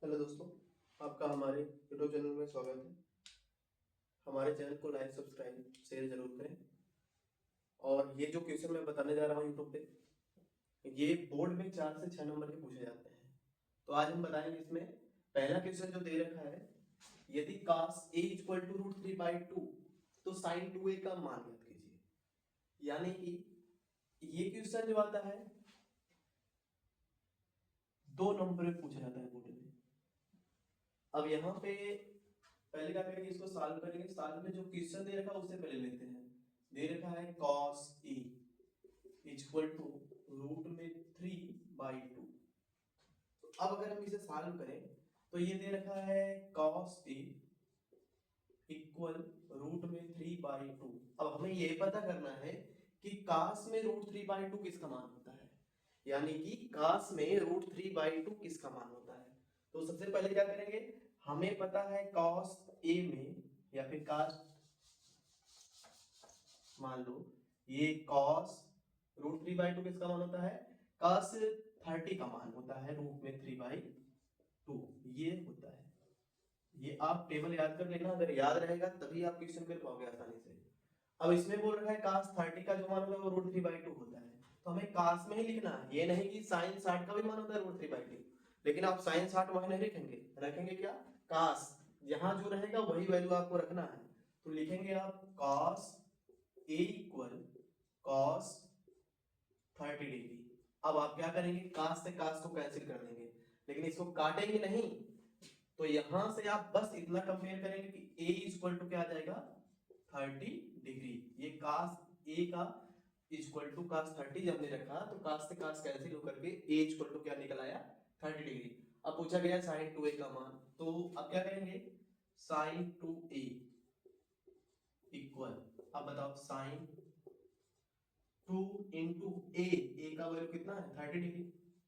Hello दोस्तों, आपका हमारे यूट्यूब चैनल में स्वागत है। हमारे चैनल को लाइक, सब्सक्राइब, शेयर जरूर करें। और ये जो क्वेश्चन मैं बताने जा रहा हूँ यूट्यूब पे, ये बोर्ड में 4 से 6 नंबर के पूछे जाते हैं। तो आज हम बताएंगे इसमें पहला क्वेश्चन जो दे रखा है, यदि cos a इक्वल टू √3/2 तो sin 2a का मान ज्ञात कीजिए। यानी कि ये क्वेश्चन जो आता है 2 नंबर में पूछा जाता है बोर्ड में। अब यहाँ पे पहले क्या करेंगे, इसको सॉल्व करेंगे। सॉल्व में जो क्वेश्चन दे रखा है उससे पहले लेते हैं। दे रखा है cos a इक्वल टू √3/2। तो अब अगर हम इसे सॉल्व करें तो ये दे रखा है cos a इक्वल √3/2। अब हमें ये पता करना है कि cos में √3/2 किसका मान होता है, यानी कि cos में √3/2 किसका मान होता है। तो सबसे पहले क्या करेंगे, हमें पता है cos a में, या फिर cos, मान लो ये cos √3/2 किसका मान होता है, cos 30 का मान होता है √3/2 ये होता है। ये आप टेबल याद कर लेना, अगर याद रहेगा तभी आप क्वेश्चन कर पाओगे आसानी से। अब इसमें बोल रहा है cos 30 का जो मान होता है वो √3/2 होता है, तो हमें cos में ही लिखना है। ये नहीं कि sin 60 का भी मान होता है √3/2, लेकिन आप sin 60 वहां नहीं रखेंगे। रखेंगे क्या, cos, यहां जो रहेगा वही वैल्यू आपको रखना है। तो लिखेंगे आप cos a equal cos 30 degree. अब आप क्या करेंगे, cos से cos को कैंसिल कर देंगे, लेकिन इसको काटेंगे नहीं। तो यहां से आप बस इतना कंपेयर करेंगे कि a इक्वल टू क्या आ जाएगा, 30 डिग्री। ये cos a का इक्वल टू cos 30 जब हमने रखा तो cos से cos कैंसिल होकर के a इक्वल टू क्या निकल आया, 30 डिग्री। अब पूछा गया sin 2a का मान, तो अब क्या करेंगे, sin 2a इक्वल, अब बताओ sin 2 इंटू a का वैल्यू कितना है, 30 डिग्री।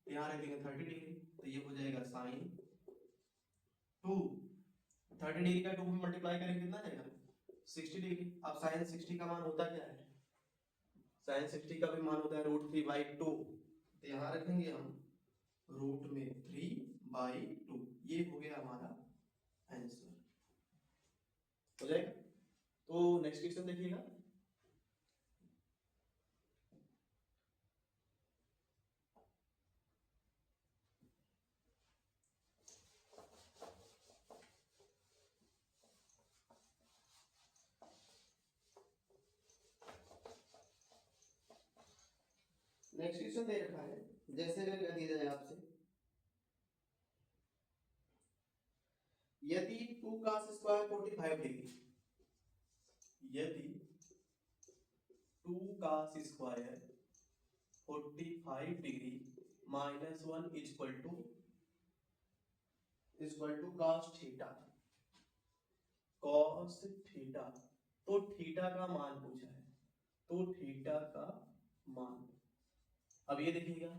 तो यहाँ रख देंगे 30 डिग्री, तो ये हो जाएगा sin 2, 30 डिग्री का 2 में मल्टीप्लाई करेंगे कितना आएगा, 60 डिग्री। अब sin 60 का मान होता क्या है, sin 60 का भी मान होता है √3/2। तो यहाँ रखेंगे हम √3/2। ये हो गया हमारा आंसर, हो जाएगा। तो नेक्स्ट क्वेश्चन देखिएगा। नेक्स्ट क्वेश्चन दे रखा है, जैसे अगर दिया जाए आपसे, यदि 2 cos स्क्वायर 45 डिग्री, यदि 2 cos square 45 degree -1 equal to cos theta, cos theta, तो थीटा का मान पूछा है, तो थीटा का मान। अब ये देखिएगा,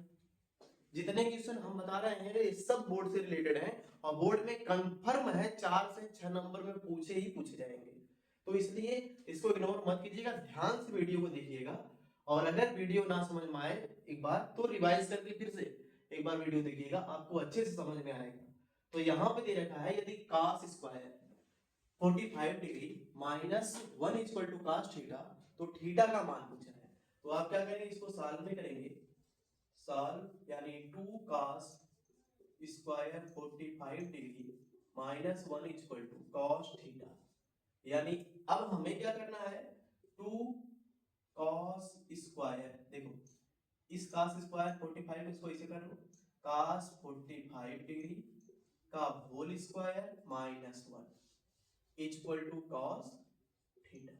जितने क्वेश्चन हम बता रहे हैं ये सब बोर्ड से रिलेटेड हैं, और बोर्ड में कंफर्म है 4 से 6 नंबर में पूछे ही पूछे जाएंगे। तो इसलिए इसको इग्नोर मत कीजिएगा, ध्यान से वीडियो को देखिएगा। और अगर वीडियो ना समझ में आए एक बार तो रिवाइज करके फिर से एक बार वीडियो देखिएगा, आपको अच्छे से समझ में आएगा। तो यहाँ पे दे रखा है, यदि cos square 45 degree -1 equal to cos theta, तो थीटा का मान पूछा है। तो आप क्या करेंगे, इसको सॉल्व में करेंगे। सॉल्व यानी 2 cos square 45 degree -1 equal to cos theta, यानी अब हमें क्या करना है, 2 cos स्क्वायर, देखो इस cos स्क्वायर 45 इसको इसे कर लो, cos 45 डिग्री का whole square -1 equal to cos theta.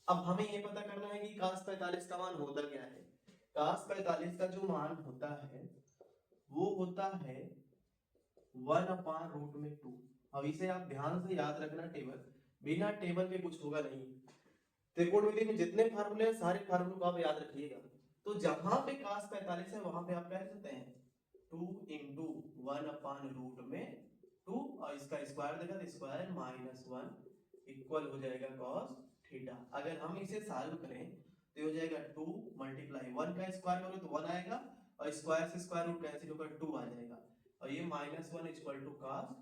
अब हमें ये पता करना है कि cos 45 का मान होता क्या है। cos 45 का जो मान होता है वो होता है 1/√2। अब इसे आप ध्यान से याद रखना, टेबल, बिना टेबल के कुछ होगा नहीं। त्रिकोणमिति में जितने फार्मूले हैं सारे फार्मूले को आप याद रखिएगा। तो जहां पे cos 45 है वहां पे आप कह सकते हैं 2 इंटू 1/√2, और इसका स्क्वायर देखा तो स्क्वायर -1 इक्वल हो जाएगा cos थीटा। अगर हम इसे सॉल्व करें तो हो जाएगा 2 मल्टीप्लाई 1 का स्क्वायर करो तो 1 आएगा, और स्क्वायर से स्क्वायर रूट कैंसिल होकर 2 आ जाएगा। और ये -1 इक्वल टू cos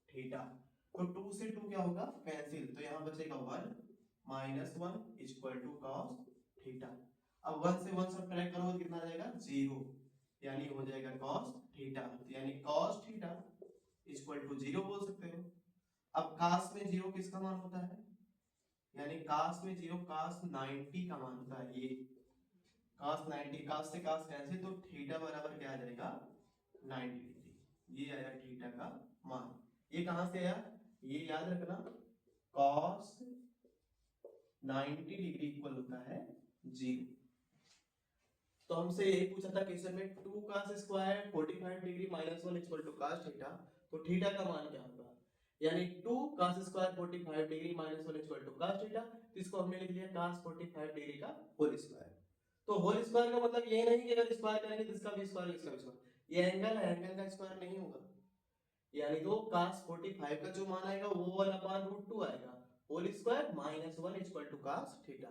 थीटा। तो 2 से 2 क्या होगा, कैंसिल, तो यहाँ बचेगा 1 -1 इक्वल टू cos थीटा। अब 1 से 1 सब्ट्रैक्ट करोगे कितना आ जाएगा, 0, यानी हो जाएगा cos थीटा, यानी cos थीटा इक्वल टू 0 बोल सकते हो। अब cos में 0 किसका मान होता है, यानी cos में 0 cos 90 का मान होता है। ये cos 90, cos से cos कैंसिल, तो थीटा बराबर क्या आ जाएगा, 90 डिग्री। ये आया थीटा का मान। ये कहां से आया, ये याद रखना, cos 90 डिग्री इक्वल होता है 0। तो हमसे ये पूछा था क्वेश्चन में 2 cos square 45 degree -1 equal to cos theta, तो थीटा का मान क्या होगा, यानी 2 cos square 45 degree -1 equal to cos theta, तो इसको हमने लिख लिया cos 45 डिग्री का होल स्क्वायर। तो होल स्क्वायर का मतलब ये नहीं कि अगर स्क्वायर करेंगे तो इसका भी स्क्वायर इसका भी स्क्वायर, ये एंगल है, एंगल का स्क्वायर नहीं होगा, यानी तो cos 45 का जो मान आएगा वो 1/√2 आएगा, whole square -1 equal to cos theta.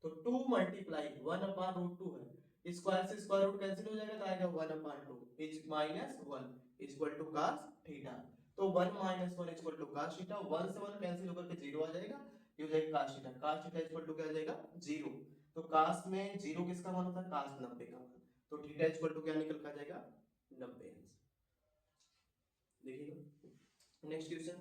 तो 2 मल्टीप्लाई 1/√2 है, स्क्वायर से स्क्वायर रूट कैंसिल हो जाएगा तो आएगा 1/2 is -1 equal to cos theta. तो 1 -1 इक्वल टू cos थीटा, 1 से 1 कैंसिल होकर के 0 आ जाएगा, ये हो जाएगा cos थीटा इक्वल टू क्या आ जाएगा 0। तो cos में 0 किसका मान होता है, cos 90 का मान, तो थीटा इक्वल टू क्या निकल कर जाएगा 90 आंसर। देखिएगा नेक्स्ट क्वेश्चन,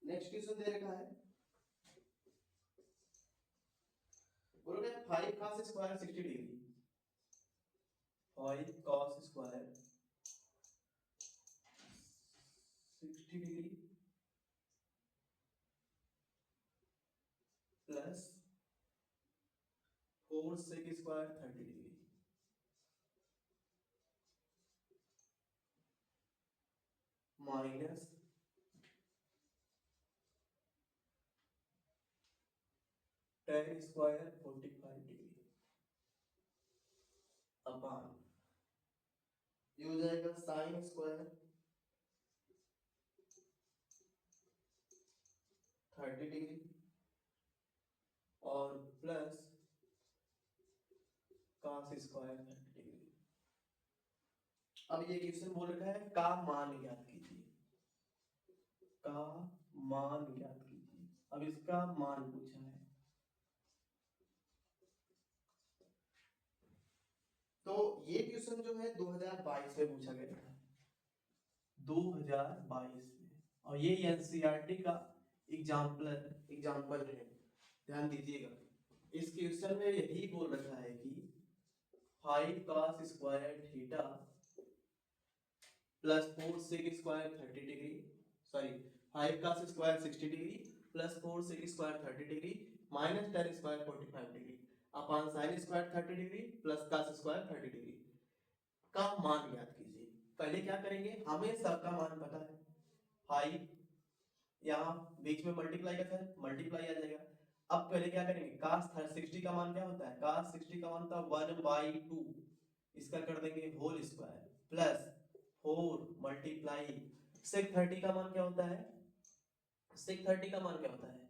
नेक्स्ट क्वेश्चन दे रखा है, बोलोगे 5 cos square 60 degree, 5 cos square 60 degree plus 4 sec square 30 degree minus 10 square 45 degree upon, ये हो जाएगा sin स्क्वायर 30 डिग्री और प्लस cos स्क्वायर 30 डिग्री। अब ये क्वेश्चन बोल रखा है का मान ज्ञात कीजिए, का मान ज्ञात कीजिए। अब इसका मान पूछा है, तो ये क्वेश्चन जो है 2022 में पूछा गया था, 2022 में, और ये एनसीईआरटी का एग्जाम्पल है, ध्यान दीजिएगा। इस क्वेश्चन में यही बोल रखा है कि 5 cos square theta plus 4 sec square 30 degree, sorry 5 cos square 60 degree plus 4 sec square 30 degree minus 10 square 45 degree upon sin square 30 degree plus cos square 30 degree का मान ज्ञात कीजिए। पहले क्या करेंगे, हमें सबका मान पता है, 5 यहाँ बीच में मल्टीप्लाई का था, मल्टीप्लाई आ जाएगा। अब पहले क्या करेंगे, cos 60 का मान क्या होता है, cos 60 का मान होता है 1/2, इसका कर देंगे whole square plus 4 multiply sec 30 का मान क्या होता है, sec 30 का मान क्या होता है,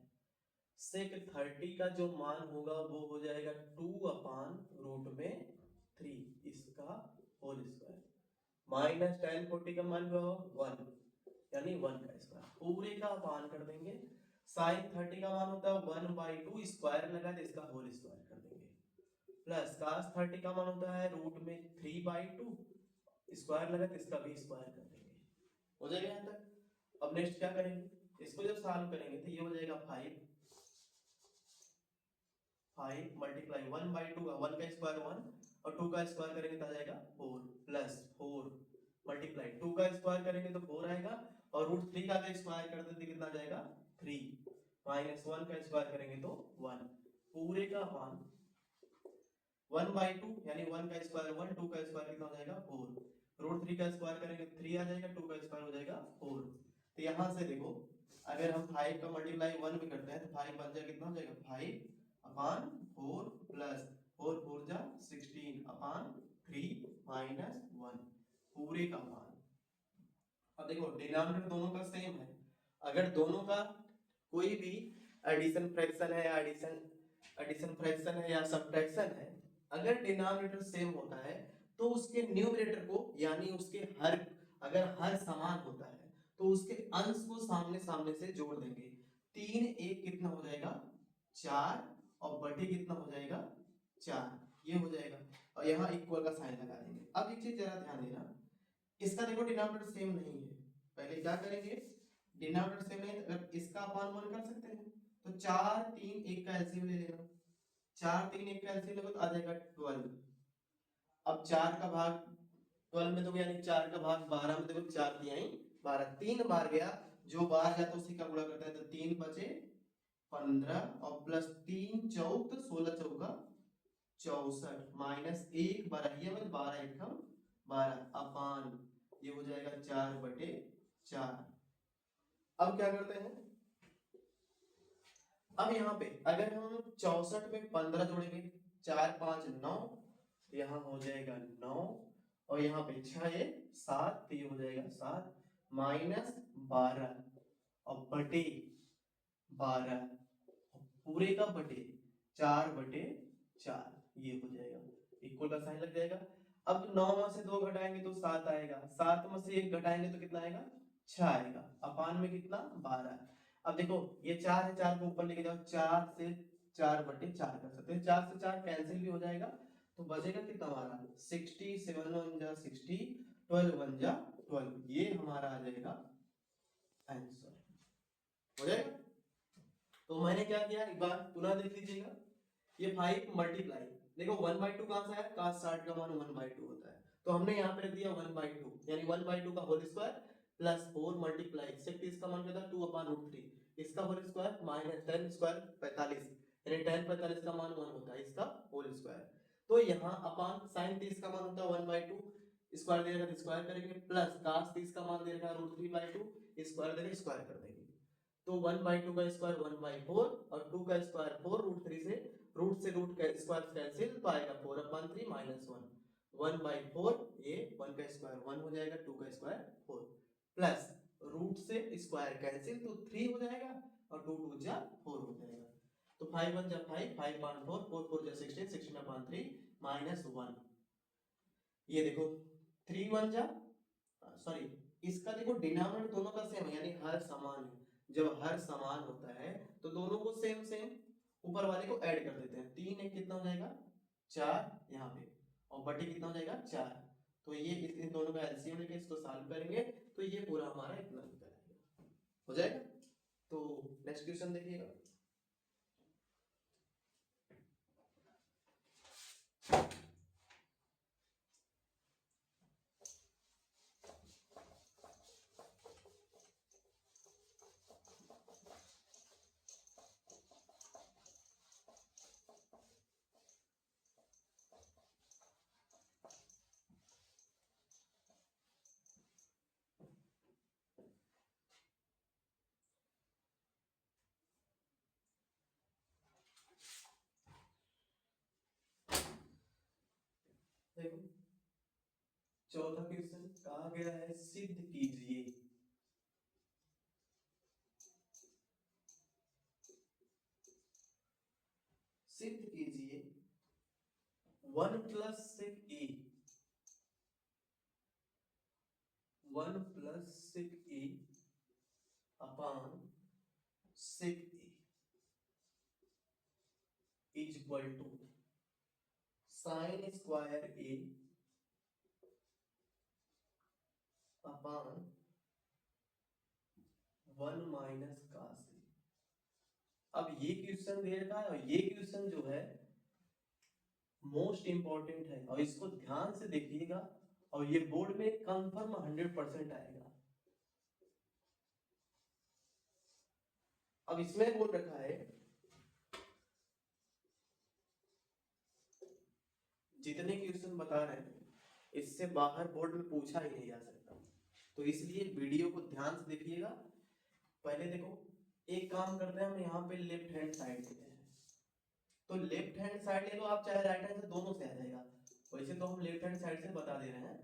sec 30 का जो मान होगा वो हो जाएगा 2/√3, इसका होल स्क्वायर माइनस tan 40 का मान क्या होगा 1, यानी 1 का स्क्वायर, पूरे का अपान कर देंगे। sin 30 का मान होता है 1/2, स्क्वायर लगा तो इसका होल स्क्वायर कर देंगे, प्लस cos 30 का मान होता है √3/2, स्क्वायर लगा तो इसका भी स्क्वायर कर देंगे। हो जाएगा यहाँ तक। अब नेक्स्ट क्या करेंगे, इसको जब सॉल्व करेंगे तो ये हो जाएगा 5 मल्टीप्लाई 1/2 का 1 का स्क्वायर 1 और 2 का स्क्वायर करेंगे तो आ जाएगा 4 प्लस 4 मल्टीप्लाई 2 का स्क्वायर करेंगे तो 4 आएगा और √3 का स्क्वायर कर देते कितना आ जाएगा 3 माइनस 1 का स्क्वायर करेंगे तो 1, पूरे का मान 1/2 यानी 1 का स्क्वायर 1, 2 का स्क्वायर कितना हो जाएगा 4, √3 का स्क्वायर करेंगे 3 आ जाएगा, 2 का स्क्वायर हो जाएगा 4। तो यहाँ से देखो अगर हम 5 का मल्टीप्लाई 1 भी करते हैं तो 5 बन जाएगा कितना हो जाएगा 5 अपान 4 प्लस 4 4 जा 16 अपान 3 माइनस 1 पूरे का मान। अब देखो डिनोमिनेटर दोनों का सेम है, अगर दोनों का कोई भी एडिशन फ्रैक्शन है या एडिशन फ्रैक्शन है या सब्ट्रैक्शन है, अगर डिनोमिनेटर सेम होता है तो उसके न्यूमरेटर को यानी उसके हर अगर हर समान होता है तो उसके अंश को सामने सामने से जोड़ देंगे। 3 1 कितना हो जाएगा 4 और बटे कितना हो जाएगा 4, ये हो जाएगा और यहाँ इक्वल का साइन लगा देंगे। अब एक चीज जरा ध्यान देना, इसका देखो डिनोमिनेटर सेम नहीं है, पहले क्या करेंगे डिनोमिनेटर सेम नहीं अगर इसका अपान 1 कर सकते हैं तो 4 3 1 का एलसीएम ले लेना, 4 3 1 का एलसीएम लगो तो आ जाएगा 12। अब 4 का भाग 12 में दोगे यानी 4 का भाग 12 में देखो 4 तिहाई 12, 3 बार गया, जो बार जाता है उसी का गुणा करता है तो 3 बचे 15 और प्लस 3 चौक 16 चौका 64 माइनस 1 12 में 12 एकम 12 अपान ये हो जाएगा 4 बटे 4। अब क्या करते हैं, अब यहाँ पे अगर हम 64 में 15 जोड़ेंगे 4 5 9, यहाँ हो जाएगा 9 और यहाँ पे 6 7 तो ये हो जाएगा 7 माइनस 12 और बटे 12 पूरे का बटे 4 बटे 4 ये हो जाएगा, इक्वल का साइन लग जाएगा। अब 9 में से 2 घटाएंगे तो 7 आएगा, 7 में से 1 घटाएंगे तो कितना आएगा 6 आएगा, अपान में कितना 12। अब देखो ये 4 है, 4 को ऊपर लेके जाओ 4 से 4 बटे 4 कर सकते हैं, 4 से 4 कैंसिल भी हो जाएगा तो बचेगा कितना हमारा 60 7 1 जा 60 12 1 जा 12, ये हमारा आ जाएगा आंसर हो जाएगा। तो मैंने क्या किया एक बार पुनः देख लीजिएगा, ये 5 मल्टीप्लाई देखो 1/2 कहां से आया, cos 60 का मान 1/2 होता है तो हमने यहाँ पे रख दिया 1/2 यानी 1/2 का होल स्क्वायर प्लस 4 मल्टीप्लाई 60 का मान कितना 2/√3, इसका होल स्क्वायर माइनस 10 स्क्वायर 45 यानी 10 45 का मान 1 होता है, इसका होल स्क्वायर। तो यहाँ अपान sin 30 का मान होता है 1/2, स्क्वायर दे रखा है स्क्वायर करेंगे, प्लस cos 30 का मान दे रखा है √3/2, स्क्वायर देके स्क्वायर कर देंगे तो 1/2 का स्क्वायर 1/4 और 2 का स्क्वायर 4 √3 से रूट का स्क्वायर कैंसिल तो आएगा 4/3 माइनस 1 1/4 ये 1 का स्क्वायर 1 हो जाएगा 2 का स्क्वायर 4 प्लस रूट से स्क्वायर कैंसिल तो 3 हो जाएगा और 2 2 जा 4 हो जाएगा तो 5 1 जा 5 5 5 4 4 4 जा 16 16/3 माइनस 1, ये देखो 3 1 जा सॉरी इसका देखो डिनोमिनेटर दोनों का सेम है यानी हर समान है, जब हर समान होता है तो दोनों को सेम सेम ऊपर वाले को ऐड कर देते हैं, 3 1 कितना हो जाएगा 4 यहाँ पे और बटे कितना हो जाएगा 4, तो ये इन दोनों का एलसीएम लेके इसको सॉल्व करेंगे तो ये पूरा हमारा इतना निकल आएगा हो जाएगा। तो नेक्स्ट क्वेश्चन देखिएगा, देखो चौथा क्वेश्चन कहा गया है सिद्ध कीजिए सिद्ध कीजिए 1 plus sec A 1 plus sec A upon sec A is equal to sine square A upon 1 minus cos A. अब ये क्वेश्चन दे रखा है और ये क्वेश्चन जो है मोस्ट इंपॉर्टेंट है और इसको ध्यान से देखिएगा और ये बोर्ड में कंफर्म 100% आएगा। अब इसमें बोल रखा है जितने क्वेश्चन बता रहे हैं इससे बाहर बोर्ड में पूछा ही नहीं जा सकता, तो इसलिए वीडियो को ध्यान से देखिएगा। पहले देखो एक काम करते हैं हम यहाँ पे लेफ्ट हैंड साइड लेते हैं, तो लेफ्ट हैंड साइड ले लो आप चाहे राइट हैंड से, दोनों से आ जाएगा। वैसे तो हम हम लेफ्ट हैंड साइड से बता दे रहे हैं,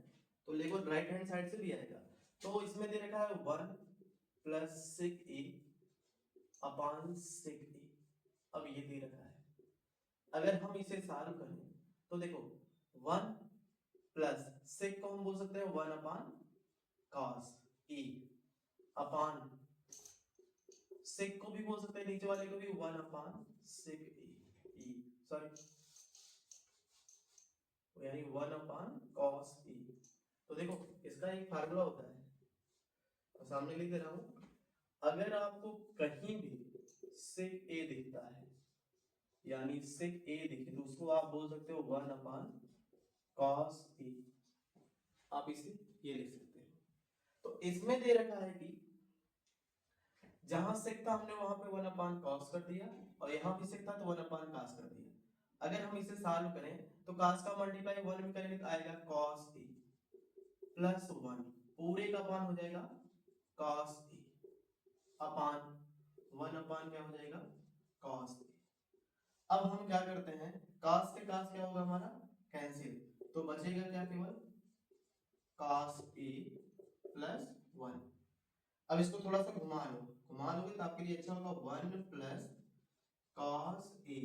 तो लेकिन राइट हैंड साइड से भी आएगा। तो इसमें दे रखा है 1 प्लस सेक ए अपॉन सेक ए। अब ये दे रखा है, अगर हम इसे सॉल्व करें तो देखो 1 प्लस सेक को हम बोल सकते हैं 1 upon cos A upon sec को भी बोल सकते हैं, नीचे वाले को भी 1 अपॉन सेक ए सॉरी यानी 1 अपॉन कॉस ए। तो देखो इसका एक फार्मूला होता है, तो सामने लिख दे रहा हूं, अगर आपको कहीं भी सेक ए दिखता है यानी सेक ए दिखे तो उसको आप बोल सकते हो 1 अपॉन कॉस ए, आप इसे ये लिख सकते हो। तो इसमें दे रखा है कि जहां सेक था हमने वहां पे 1 अपॉन कॉस कर दिया और यहां भी सेक था तो 1 अपॉन कॉस कर दिया। अगर हम इसे सॉल्व करें तो cos का मल्टीप्लाई 1 में करेंगे तो आएगा cos a प्लस 1 पूरे का अपॉन हो जाएगा cos a अपॉन 1 अपॉन क्या हो जाएगा cos a। अब हम क्या करते हैं, cos से cos क्या होगा हमारा कैंसिल, तो बचेगा क्या केवल cos a प्लस 1। अब इसको थोड़ा सा घुमा लोगे तो आपके लिए अच्छा होगा 1 प्लस cos a,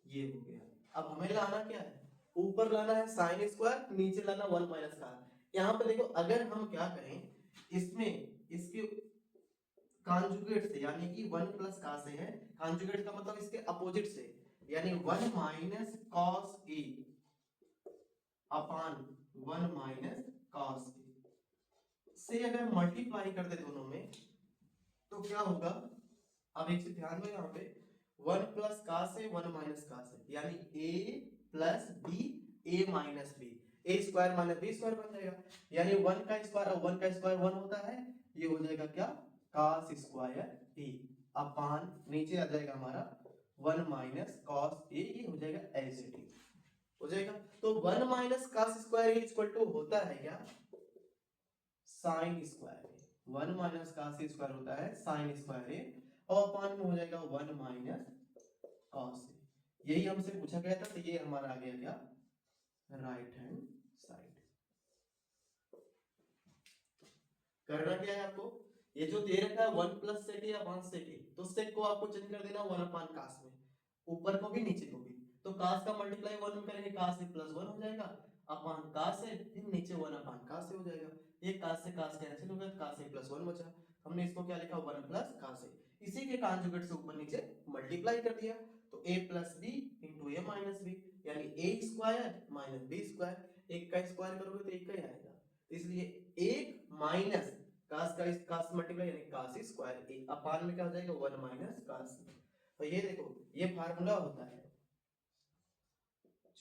ये हो गया। अब हमें लाना क्या है, ऊपर लाना है साइन स्क्वायर, नीचे लाना 1 माइनस का। यहाँ पे देखो अगर हम क्या करें इसमें इसके कॉन्जुगेट से यानी कि 1 प्लस का से है, कॉन्जुगेट का मतलब इसके अपोजिट से यानी 1 minus cos A upon 1 minus cos A से अगर मल्टीप्लाई कर दे दोनों में तो क्या होगा। अब एक चीज ध्यान दो, यहाँ पे 1 प्लस का से 1 माइनस का से यानी a plus B a minus B, A square minus B square बन जाएगा, यानी 1 का स्क्वायर और 1 का स्क्वायर 1 होता है, ये हो जाएगा क्या cos स्क्वायर a अपॉन नीचे आ जाएगा हमारा 1 माइनस cos a, ये हो जाएगा ऐसे ही हो जाएगा। तो 1 minus cos square equal to होता है क्या sin square a, 1 minus cos square होता है sin स्क्वायर a और अपॉन में हो जाएगा 1 माइनस cos a। यही हमसे पूछा गया था, तो ये हमारा आ गया क्या राइट हैंड साइड। करना क्या है आपको, ये जो दे रखा है 1 प्लस सेक या 1 सेक, तो सेक को आपको चेंज कर देना 1 अपॉन cos में, ऊपर को भी नीचे को भी। तो cos का मल्टीप्लाई 1 में करेंगे cos से प्लस 1 हो जाएगा अपॉन cos से, फिर नीचे 1 अपॉन cos से हो जाएगा। ये cos से cos कैंसिल हो गया तो cos से प्लस 1 बचा, हमने इसको क्या लिखा 1 प्लस cos से, इसी के कॉन्जुगेट से ऊपर नीचे मल्टीप्लाई कर दिया तो a plus b into a minus b यानी a square minus b square, एक का स्क्वायर करोगे तो एक का ही आएगा, इसलिए एक माइनस cos का cos मल्टीप्लाई यानी cos स्क्वायर a अपॉन में क्या हो जाएगा 1 माइनस cos। तो ये देखो ये फार्मूला होता है,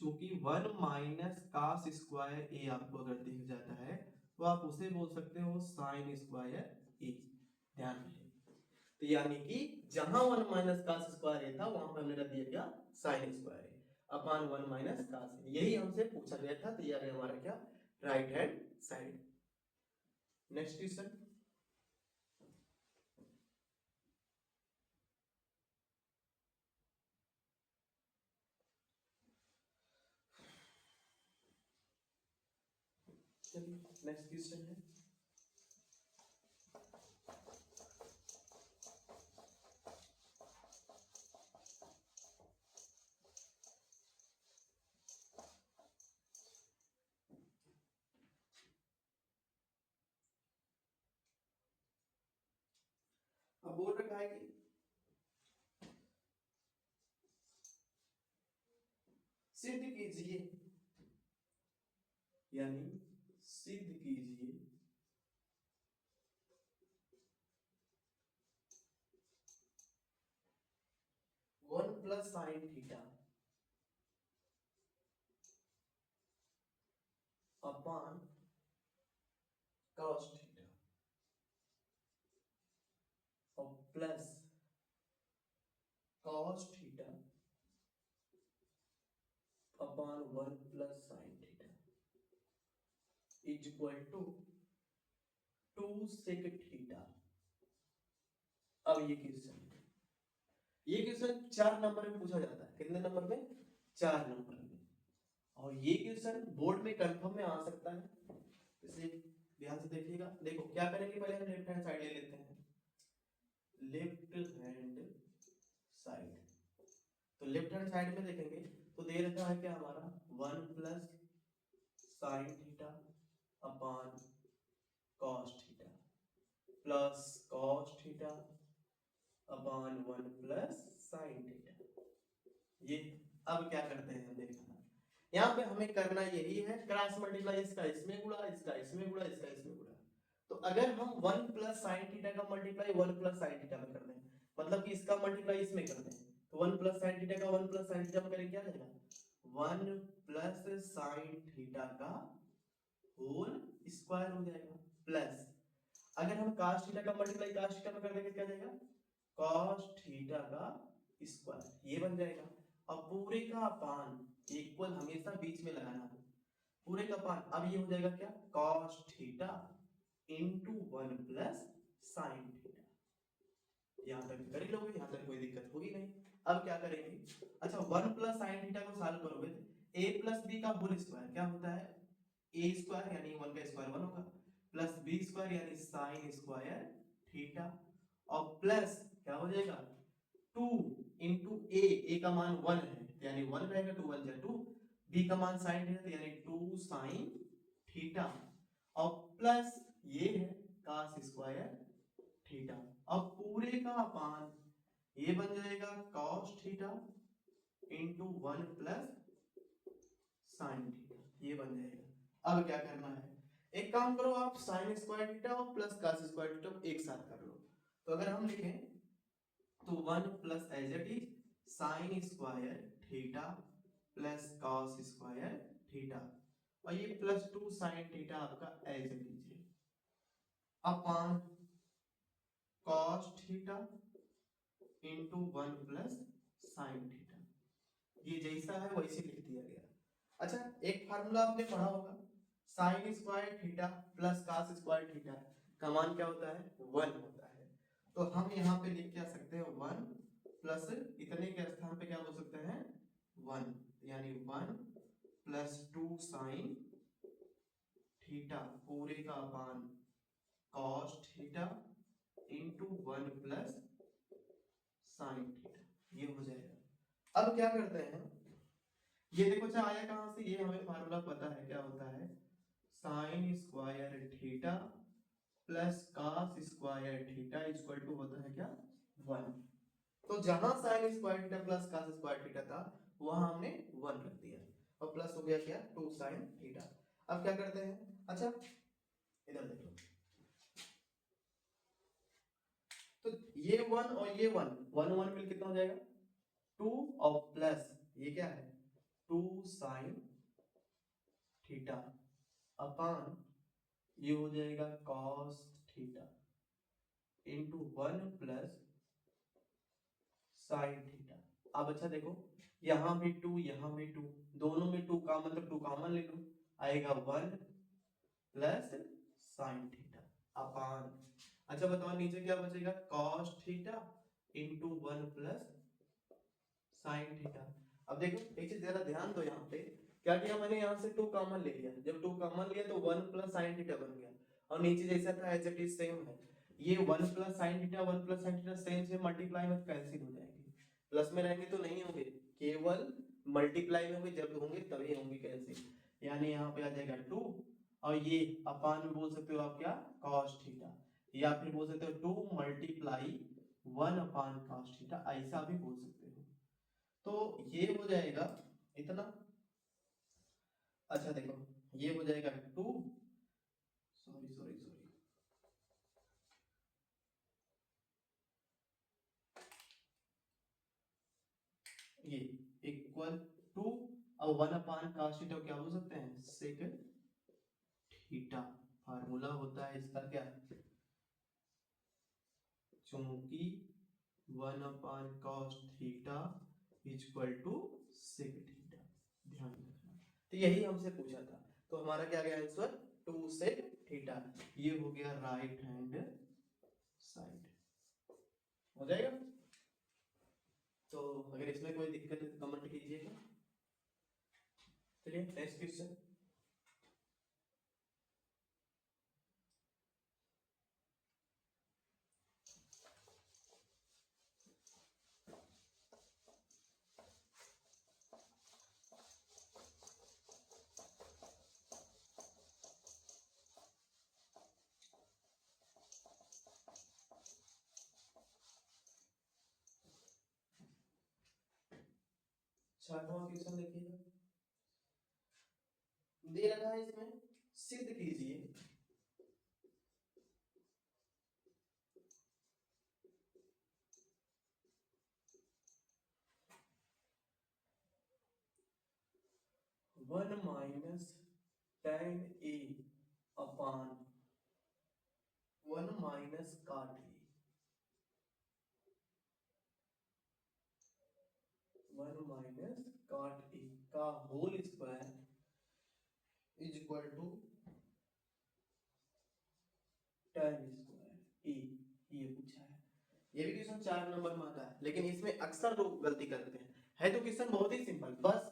चूंकि 1 माइनस cos स्क्वायर a आपको अगर दिख जाता है तो आप उसे बोल सकते हो sin स्क्वायर a, ध्यान रखिए। तो यानी कि जहां 1 माइनस cos स्क्वायर a था वहां पर हमने रख दिया क्या sin square a upon 1 minus cos, यही हमसे पूछा गया था, तो ये आ गया हमारा क्या right hand side. Next question, चलिए नेक्स्ट क्वेश्चन है, अब बोल रखा है कि सिद्ध कीजिए, यानी सिद्ध कीजिए 1 plus sine theta upon cos theta और plus cos theta upon 1 plus sine theta is equal to 2 sec theta. अब ये क्वेश्चन 4 नंबर में पूछा जाता है, कितने नंबर में 4 नंबर में, और और ये क्वेश्चन बोर्ड में कंफर्म में आ सकता है, इसलिए ध्यान से देखिएगा। देखो क्या करेंगे, पहले हम लेफ्ट हैंड साइड ले लेते हैं, लेफ्ट हैंड साइड। तो लेफ्ट हैंड साइड में देखेंगे तो दे रखा है क्या हमारा 1 plus sine theta upon cos theta plus cos theta upon 1 plus sine theta. ये अब क्या करते हैं देखना, यहाँ पे हमें करना यही है क्रॉस मल्टीप्लाई, इसका इसमें गुणा, इसका इसमें गुणा, इसका इसमें गुणा। तो अगर हम 1 प्लस साइन थीटा का मल्टीप्लाई 1 प्लस साइन थीटा में कर दें, मतलब कि इसका मल्टीप्लाई इसमें कर दें, तो 1 प्लस साइन थीटा का 1 प्लस साइन थीटा में करेंगे क्या रहेगा 1 प्लस साइन थीटा का होल स्क्वायर हो जाएगा, प्लस अगर हम cos थीटा का मल्टीप्लाई cos थीटा में कर देंगे क्या जाएगा cos थीटा का स्क्वायर, ये बन जाएगा। अब पूरे का अपान इक्वल हमेशा बीच में लगाना है, पूरे का अपान, अब ये हो जाएगा क्या cos theta into 1 plus sine theta. यहाँ तक कर ही लोगे, यहाँ तक कोई दिक्कत होगी नहीं। अब क्या करेंगे, अच्छा 1 प्लस साइन थीटा को सॉल्व करोगे तो a प्लस b का होल स्क्वायर क्या होता है a स्क्वायर, यानी 1 का स्क्वायर 1 होगा, प्लस b स्क्वायर यानी साइन स्क्वायर थीटा, और प्लस क्या हो जाएगा 2 इंटू a का मान 1 है यानी 1 रहेगा, 2 1 जा 2, b का मान साइन थीटा यानी 2 साइन थीटा, और प्लस ये है cos स्क्वायर थीटा। अब पूरे का अपान ये बन जाएगा cos theta into 1 plus sine theta, ये बन जाएगा। अब क्या करना है, एक काम करो आप साइन स्क्वायर थीटा और प्लस cos स्क्वायर थीटा एक साथ कर लो। तो अगर हम लिखें तो 1 plus as it is sine square theta plus cos square theta, और ये प्लस 2 साइन थीटा आपका एज इट इज है upon cos theta into 1 plus sine theta, ये जैसा है वैसे लिख दिया गया। अच्छा एक फार्मूला आपने पढ़ा होगा, sign square theta plus cos square theta का मान क्या होता है 1 होता है। तो हम यहाँ पे लिख क्या सकते हैं 1 प्लस इतने के स्थान पे क्या बोल सकते हैं 1, यानी 1 प्लस 2 साइन थीटा पूरे का अपान cos theta into 1 plus sine theta, ये हो जाएगा। अब क्या करते हैं, ये देखो अच्छा आया कहां से, ये हमें फार्मूला पता है क्या होता है sine square theta plus cos square theta equal to होता है क्या 1। तो जहां sine square theta plus cos square theta था वहां हमने 1 रख दिया, और प्लस हो गया क्या 2 साइन थीटा। अब क्या करते हैं, अच्छा इधर देखो, तो ये 1 और ये 1 1 1 मिल कितना हो जाएगा 2, और प्लस ये क्या है 2 साइन थीटा अपान ये हो जाएगा cos theta into 1 plus sine theta. अब अच्छा देखो यहाँ भी 2 यहाँ भी 2, दोनों में 2 का मतलब 2 कॉमन ले लो, आएगा 1 प्लस साइन थीटा अपान, अच्छा बताओ नीचे क्या बचेगा cos theta into 1 plus sine theta. अब देखो एक चीज जरा ध्यान दो, यहाँ पे क्या किया मैंने, यहाँ से 2 कॉमन ले लिया, जब 2 कॉमन लिया तो 1 प्लस साइन थीटा बन गया, और नीचे जैसा था एज इट इज सेम है, ये 1 plus sine theta 1 plus sine theta same से मल्टीप्लाई में कैंसिल हो जाएंगे, प्लस में रहेंगे तो नहीं होंगे, केवल मल्टीप्लाई में होंगे, जब होंगे तभी होंगे कैंसिल, यानी यहाँ पे आ जाएगा 2, और ये अपान में बोल सकते हो आप क्या cos थीटा, या फिर बोल सकते हो 2 मल्टीप्लाई 1 अपान cos थीटा, ऐसा भी बोल सकते हो। तो ये हो जाएगा इतना, अच्छा देखो ये हो जाएगा 2, सॉरी सॉरी सॉरी, ये इक्वल टू, अब 1 अपान cos थीटा क्या बोल सकते हैं सेक थीटा, फार्मूला होता है इसका क्या, चूंकि 1 upon cos theta equal to sec theta, ध्यान रखना। तो यही हमसे पूछा था, तो हमारा क्या गया आंसर 2 सेक थीटा, ये हो गया राइट हैंड साइड, हो जाएगा। तो अगर इसमें कोई दिक्कत है तो कमेंट कीजिएगा। चलिए नेक्स्ट क्वेश्चन। छठवां क्वेश्चन देखिएगा, दे रखा है इसमें, सिद्ध कीजिए one minus tan A upon one minus cot A, one minus cot A का whole square is equal to tan square A, ये पूछा है। ये भी क्वेश्चन 4 नंबर में आता है, लेकिन इसमें अक्सर लोग गलती करते हैं। है तो क्वेश्चन बहुत ही सिंपल, बस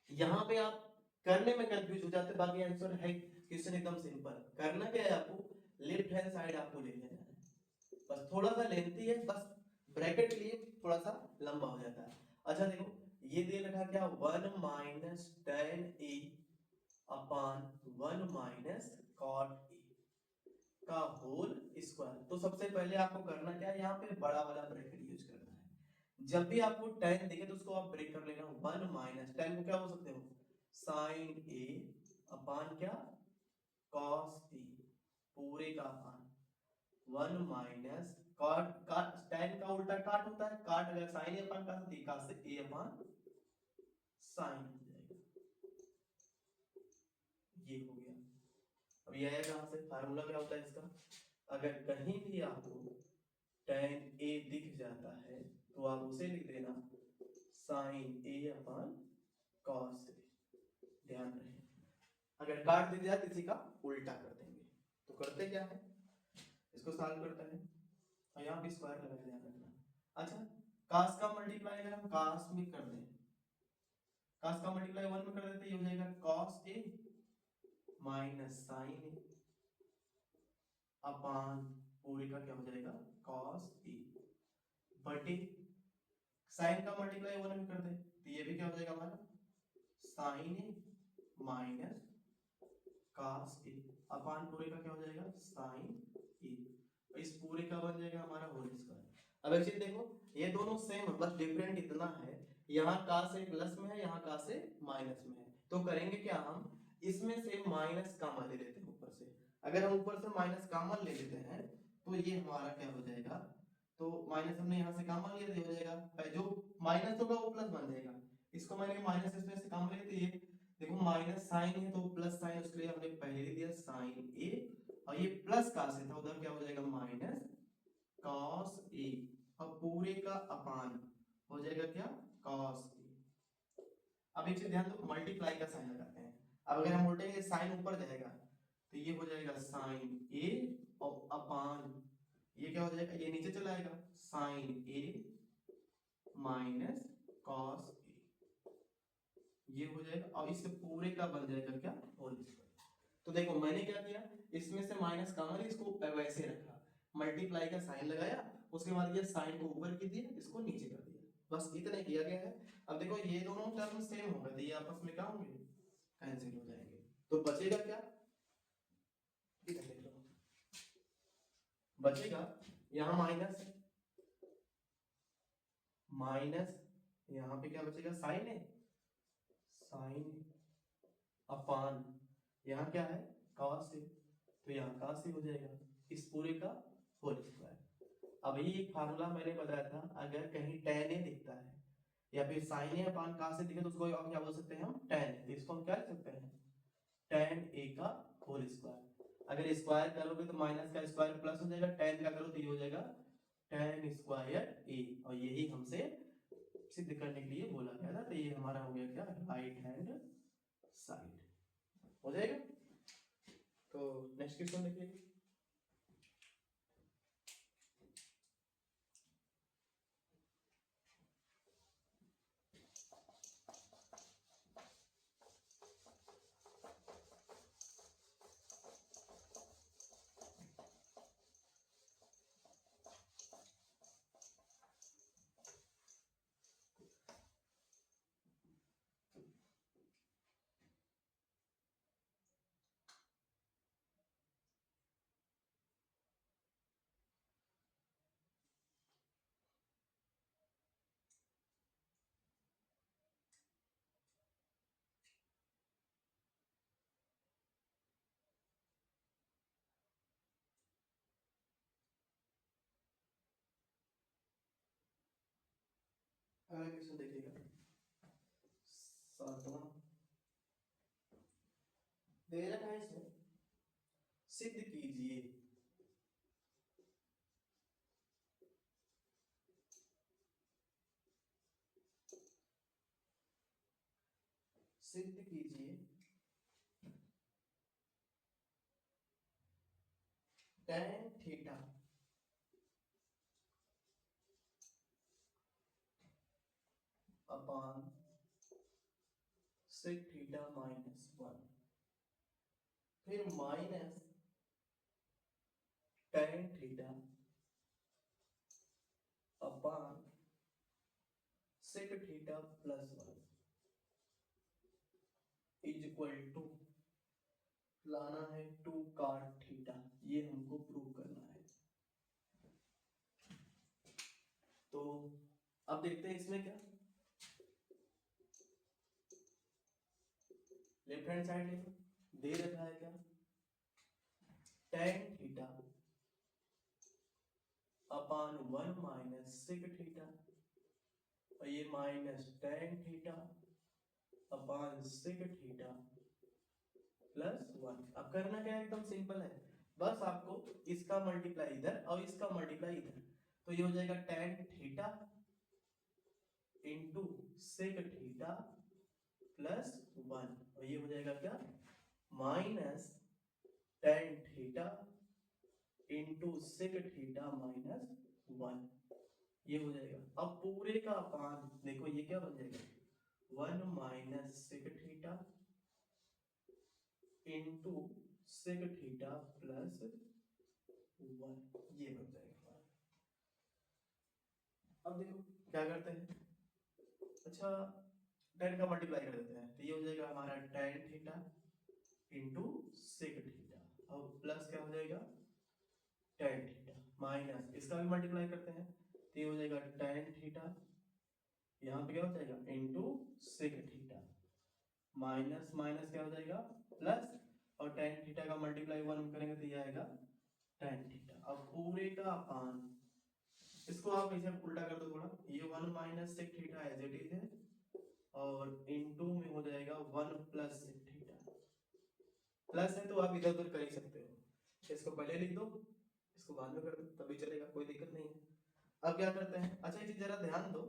यहाँ पे आप करने में कंफ्यूज हो जाते हैं, बाकी आंसर है क्वेश्चन एकदम सिंपल। करना क्या है आपको, लेफ्ट हैंड साइड आपको ले लेना है, बस थोड़ा सा लेंथी है, बस ब्रैकेट के लिए थोड़ा सा लंबा हो जाता है। अच्छा देखो, ये दे रखा क्या, one minus tan A upon one minus cot A का होल स्क्वायर। तो सबसे पहले आपको करना क्या है, यहाँ पे बड़ा वाला ब्रैकेट यूज करना है। जब भी आपको टेन दिखे तो उसको आप ब्रेक कर लेना, वन माइनस टेन को क्या हो सकते हो, साइन ए अपान क्या, कॉस ए, पूरे का अपान वन माइनस कॉट, काट टेन का उल्टा काट होता है, काट अगर साइन ए अपान का से ए अपान साइन हो जाएगा। ये हो गया। अब ये आया कहां से, फार्मूला क्या होता है इसका, अगर कहीं भी आपको tan a दिख जाता है तो आप उसे लिख देना sin a upon cos a। ध्यान रहे, अगर काट दिया जाए किसी का उल्टा कर देंगे। तो करते क्या है, इसको सॉल्व करते हैं और यहाँ पे स्क्वायर लगा ध्यान रखना। अच्छा, cos का मल्टीप्लाई अगर हम cos में कर दें, cos का मल्टीप्लाई 1 में कर देते, ये हो जाएगा cos a minus sin a अपान पूरे का क्या हो जाएगा cos a बटे साइन का मल्टीप्लाई 1 में कर दे तो ये भी क्या हो जाएगा हमारा sin a minus cos a अपान पूरे का क्या हो जाएगा sin a। इस पूरे का बन जाएगा हमारा होल स्क्वायर। अब एक चीज देखो, ये दोनों सेम है, बस डिफरेंट इतना है, यहाँ का से प्लस में है, यहाँ का से माइनस में है। तो करेंगे क्या, हम इसमें से माइनस कॉमन ले लेते हैं ऊपर से। अगर हम ऊपर से माइनस कॉमन ले लेते हैं तो ये हमारा क्या हो जाएगा, तो माइनस हमने यहाँ से कॉमन लिया तो हो जाएगा, जो माइनस होगा वो प्लस बन जाएगा। इसको मैंने माइनस इसमें से कॉमन लिया तो ये देखो माइनस साइन है तो प्लस साइन, उसके लिए हमने पहले ही दिया साइन ए, और ये प्लस का से था उधर क्या हो जाएगा माइनस कॉस ए, और पूरे का अपान हो जाएगा क्या कॉस ए। अब एक चीज ध्यान दो, मल्टीप्लाई का साइन लगाते हैं। अब अगर हम उल्टे साइन ऊपर जाएगा तो ये हो जाएगा साइन ए और अपान ये क्या हो जाएगा, ये नीचे चला आएगा sign A minus cos A, ये हो जाएगा, और इससे पूरे का बन जाएगा क्या होल स्क्वायर। तो देखो मैंने क्या किया, इसमें से माइनस कॉमन, इसको वैसे रखा, मल्टीप्लाई का साइन लगाया, उसके बाद ये साइन को ऊपर की दिया, इसको नीचे कर दिया, बस इतना किया गया है। अब देखो ये दोनों टर्म सेम होंगे तो ये आपस में क्या होंगे, कैंसिल हो जाएंगे। तो बचेगा क्या, इधर देख लो, बचेगा यहाँ माइनस माइनस, यहाँ पे क्या बचेगा साइन है, साइन अपान यहाँ क्या है cos है, तो यहाँ cos ही हो जाएगा, इस पूरे का होल स्क्वायर। अभी एक फार्मूला मैंने बताया था, अगर कहीं tan a दिखता है या फिर sin a अपान cos से दिखे तो उसको क्या बोल सकते हैं हम tan, तो इसको हम क्या लिख सकते हैं tan a का होल स्क्वायर। अगर स्क्वायर करोगे तो माइनस का स्क्वायर प्लस हो जाएगा, tan का करो तो ये हो जाएगा tan स्क्वायर a, और यही हमसे सिद्ध करने के लिए बोला गया था। तो ये हमारा हो गया क्या राइट हैंड साइड हो जाएगा। तो नेक्स्ट क्वेश्चन देखिए, अगला क्वेश्चन देखिएगा, 7वां दे रखा है इसमें, सिद्ध कीजिए सिद्ध कीजिए tan theta upon sec theta minus 1, फिर minus tan theta upon sec theta plus 1 is equal to लाना है 2 cot थीटा, ये हमको प्रूव करना है। तो अब देखते हैं इसमें क्या, लेफ्ट हैंड साइड लेंगे, दे रखा है क्या, tan theta upon 1 minus sec theta, और ये minus tan theta upon sec theta plus 1। अब करना क्या है, एकदम सिंपल है, बस आपको इसका मल्टीप्लाई इधर और इसका मल्टीप्लाई इधर, तो ये हो जाएगा tan theta into sec theta plus 1, और ये हो जाएगा क्या, minus tan theta into sec theta minus 1, ये हो जाएगा। अब पूरे का अपान देखो, ये क्या बन जाएगा, 1 minus sec theta into sec theta plus 1, ये बन जाएगा। अब देखो क्या करते हैं, अच्छा tan का मल्टीप्लाई कर देते हैं, तो ये हो जाएगा हमारा tan theta into sec theta, और प्लस क्या हो जाएगा tan थीटा, माइनस इसका भी मल्टीप्लाई करते हैं, तो ये हो जाएगा tan थीटा, यहाँ पे क्या हो जाएगा into sec theta, minus minus क्या हो जाएगा प्लस, और tan थीटा का मल्टीप्लाई 1 करेंगे तो ये आएगा tan थीटा। अब पूरे का अपान, इसको आप ऐसे उल्टा कर दो थोड़ा, ये 1 minus sec theta as it is है, और इनटू में हो जाएगा 1 प्लस sec थीटा, प्लस है तो आप इधर उधर कर ही सकते हो, इसको पहले लिख दो, इसको बाद में कर दो, तभी चलेगा, कोई दिक्कत नहीं है। अब क्या करते हैं, अच्छा ये जरा ध्यान दो,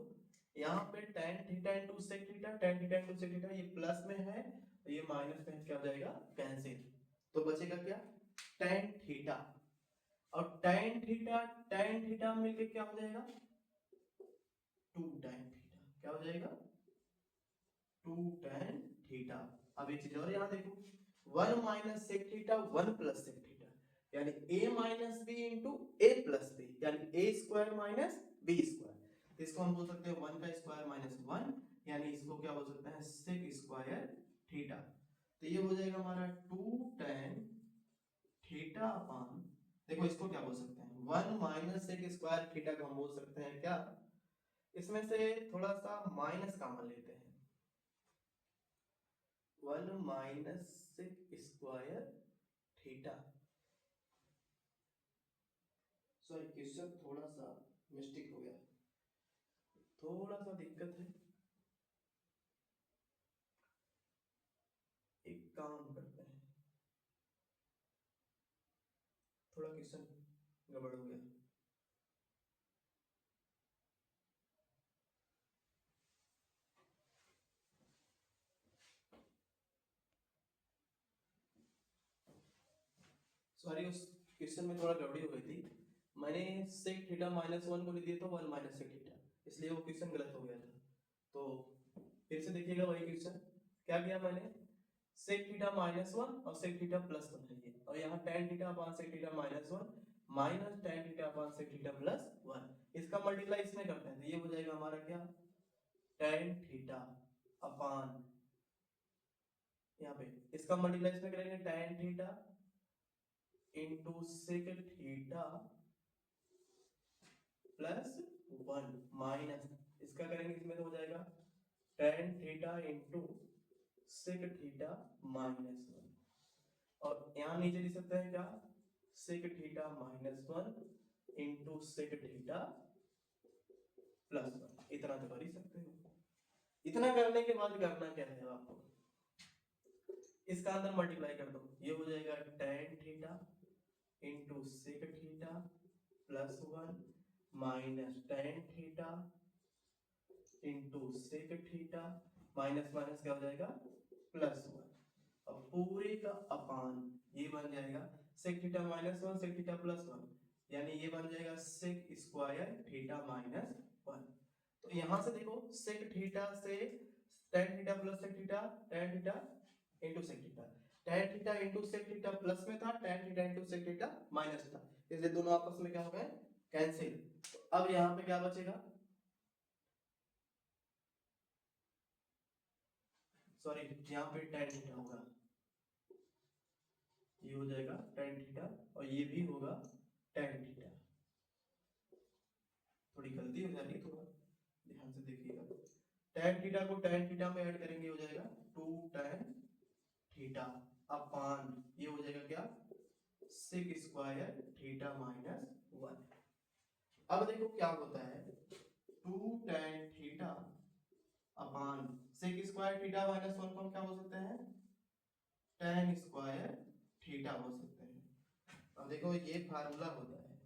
यहाँ पे tan theta into sec theta, tan theta into sec theta, ये प्लस में है तो ये माइनस में क्या हो जाएगा, कैंसिल, तो बचेगा क्या tan थीटा, और tan थीटा मिलके क्या हो जाएगा 2 tan थीटा, क्या हो जाएगा 2 tan थीटा। अब एक चीज और यहाँ देखो, 1 minus sec theta 1 plus sec theta, यानी a minus B into A plus B, यानी a square minus B square, इसको हम बोल सकते हैं 1 का स्क्वायर माइनस 1, यानी इसको क्या बोल सकते हैं sec स्क्वायर थीटा। तो ये हो जाएगा हमारा 2 tan थीटा अपॉन, देखो इसको क्या बोल सकते हैं 1 माइनस sec स्क्वायर थीटा को हम बोल सकते हैं क्या, इसमें से थोड़ा सा माइनस कॉमन लेते हैं, 1 minus sec square theta, sorry question थोड़ा सा मिस्टेक हो गया, थोड़ा सा दिक्कत है, एक काम करते हैं, थोड़ा क्वेश्चन गड़बड़ हो गया। सॉरी, उस क्वेश्चन में थोड़ा गड़बड़ी हो गई थी, मैंने sec थीटा माइनस 1 को लिख दिया था 1 माइनस sec थीटा, इसलिए वो क्वेश्चन गलत हो गया था। तो फिर से देखिएगा वही क्वेश्चन, क्या किया मैंने, sec थीटा माइनस 1 और sec थीटा प्लस 1 है ये, और यहाँ tan theta upon sec theta minus 1 minus tan theta upon sec theta plus 1, इसका मल्टीप्लाई इसमें करते हैं, तो ये हो जाएगा हमारा क्या tan थीटा अपॉन, यहाँ पे इसका मल्टीप्लाई इसमें करेंगे tan theta into sec theta plus 1 minus इसका करेंगे इसमें तो हो जाएगा tan theta into sec theta minus 1, और यहाँ नीचे लिख सकते हैं क्या sec theta minus 1 into sec theta plus 1, इतना तो कर ही सकते हो। इतना करने के बाद करना क्या है आपको, इसका अंदर मल्टीप्लाई कर दो, ये हो जाएगा tan theta into sec theta plus 1 minus tan theta into sec theta minus minus क्या हो जाएगा प्लस 1, अब पूरे का अपान ये बन जाएगा sec theta minus 1 sec theta plus 1, यानी ये बन जाएगा सेक स्क्वायर थीटा माइनस 1। तो यहां से देखो सेक थीटा से tan theta plus sec theta tan theta into sec theta, tan theta into sec theta plus में था, tan theta into sec theta minus था, इसलिए दोनों आपस में क्या हो गए कैंसिल। तो अब यहाँ पे क्या बचेगा, सॉरी यहाँ पे tan थीटा होगा, ये हो जाएगा tan थीटा और ये भी होगा tan थीटा, थोड़ी गलती हो जा रही है, थोड़ा ध्यान से देखिएगा। tan थीटा को tan थीटा में ऐड करेंगे हो जाएगा 2 tan थीटा अपान ये हो जाएगा क्या सेक स्क्वायर थीटा माइनस 1। अब देखो क्या होता है 2 tan theta upon sec square theta minus 1 को हम क्या बोल सकते हैं tan स्क्वायर थीटा बोल सकते हैं। अब देखो ये फार्मूला होता है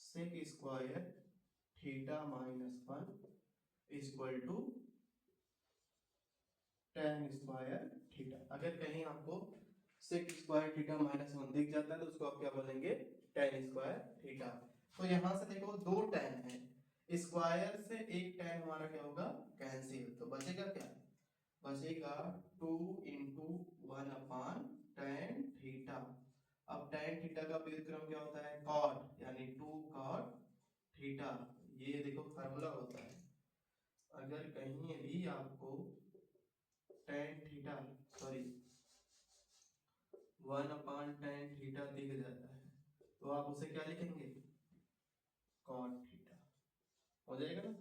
sec square theta minus 1 equal to tan square theta. अगर कहीं आपको सेक स्क्वायर थीटा माइनस 1 दिख जाता है तो उसको आप क्या बोलेंगे tan स्क्वायर थीटा। तो यहां से देखो दो tan है, स्क्वायर से एक tan हमारा क्या होगा कैंसिल, तो बचेगा क्या बचेगा 2 इंटू 1 अपान tan थीटा। अब tan थीटा का व्युत्क्रम क्या होता है cot, यानी 2 cot थीटा, ये देखो फार्मूला होता है। अगर कहीं भी आपको tan थीटा सॉरी 1 अपान tan थीटा दिख जाता है तो आप उसे क्या लिखेंगे cot थीटा, हो जाएगा ना।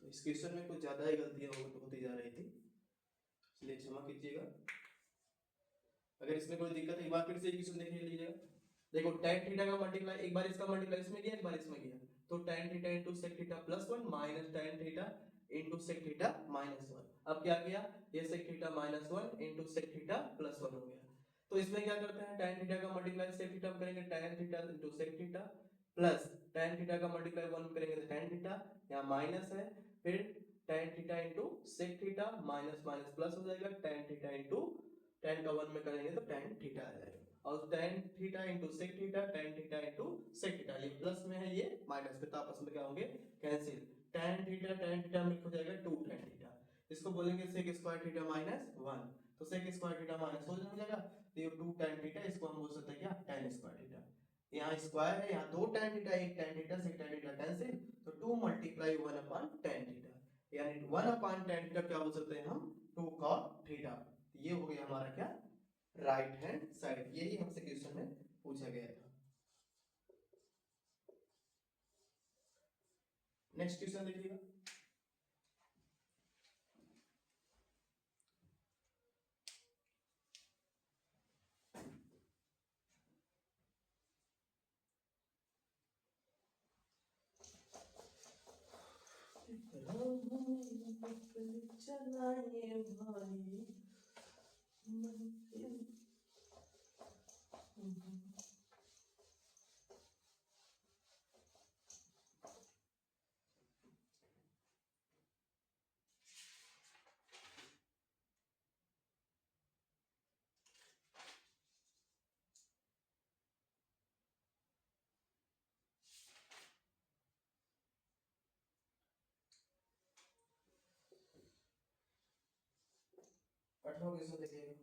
तो इस क्वेश्चन में कुछ ज्यादा ही गलतियां होती जा रही थी, इसलिए क्षमा कीजिएगा। अगर इसमें कोई दिक्कत है एक बार फिर से क्वेश्चन देख लीजिएगा। देखो tan थीटा का मल्टीप्लाई एक बार इसका मल्टीप्लाई इसमें किया एक बार इसमें किया, तो tan theta into sec theta plus 1 minus tan theta into sec theta minus 1। अब क्या किया ये sec theta minus 1 into sec theta plus 1 हो गया। तो इसमें क्या करते हैं tan थीटा का मल्टीप्लाई sec थीटा में करेंगे tan theta into sec theta plus tan theta का मल्टीप्लाई 1 में करेंगे तो tan थीटा, यहां माइनस है, फिर tan theta into sec theta minus minus plus हो जाएगा tan थीटा इनटू tan का 1 में करेंगे तो tan थीटा आ जाएगा, और tan theta into sec theta tan theta into sec theta, ये प्लस में है ये माइनस में, तो आपस में क्या होंगे कैंसिल। tan थीटा में हो जाएगा 2 tan थीटा, इसको बोलेंगे sec स्क्वायर थीटा माइनस 1, तो sec स्क्वायर थीटा माइनस हो जाएगा, तो ये 2 tan थीटा इसको हम बोल सकते हैं क्या tan स्क्वायर थीटा। यहाँ स्क्वायर है, यहाँ 2 tan थीटा एक tan theta sec tan theta cancel, तो 2 मल्टीप्लाई 1 अपॉन tan थीटा, यानी 1 अपॉन tan थीटा क्या बोल सकते हैं हम 2 cot थीटा। ये हो गया हमारा क्या राइट हैंड साइड, यही हमसे क्वेश्चन में पूछा गया था। नेक्स्ट क्वेश्चन देखिएगा। चलाए भाई अठारह क्वेश्चन देखिएगा।